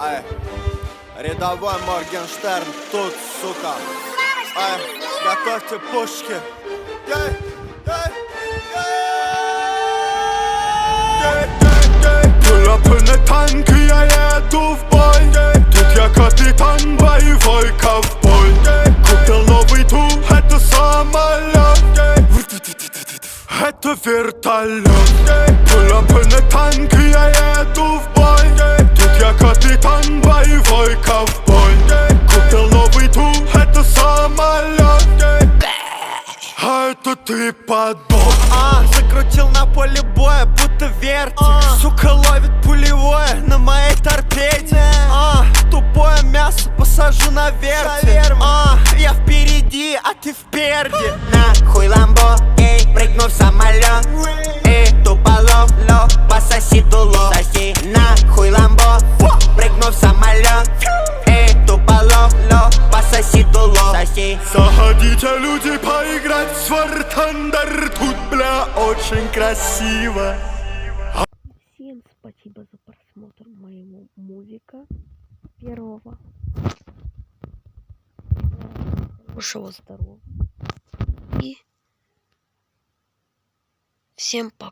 Ай, рядовой Моргенштерн тут, сука. Ай, готовьте пушки. Пуль танк, я еду в бой. Тут я капитан, боевой ковбой. Купил новый тур, это самолет. Это вертолет. Пуль танк, я еду в бой. Тут я капитан, боевой ковбой. Купил новый тур, это самолет. А это ты подох. Закрутил на поле боя, будто вертик. Сука ловит пулевое на моей торпеде. Тупое мясо посажу на вертель. Я впереди, а ты впереди. Нахуй ламбо, эй, прыгну в самолет. Эй, туполов, пососи дуло. Соси, нахуй ламбо, прыгну в самолет. Эй, туполов, пососи дуло. Соси. Заходите, люди, поиграть в War Thunder. Тут, бля, очень красиво. Всем спасибо за просмотр моего мувика первого. Хорошего здоровья. И всем пока.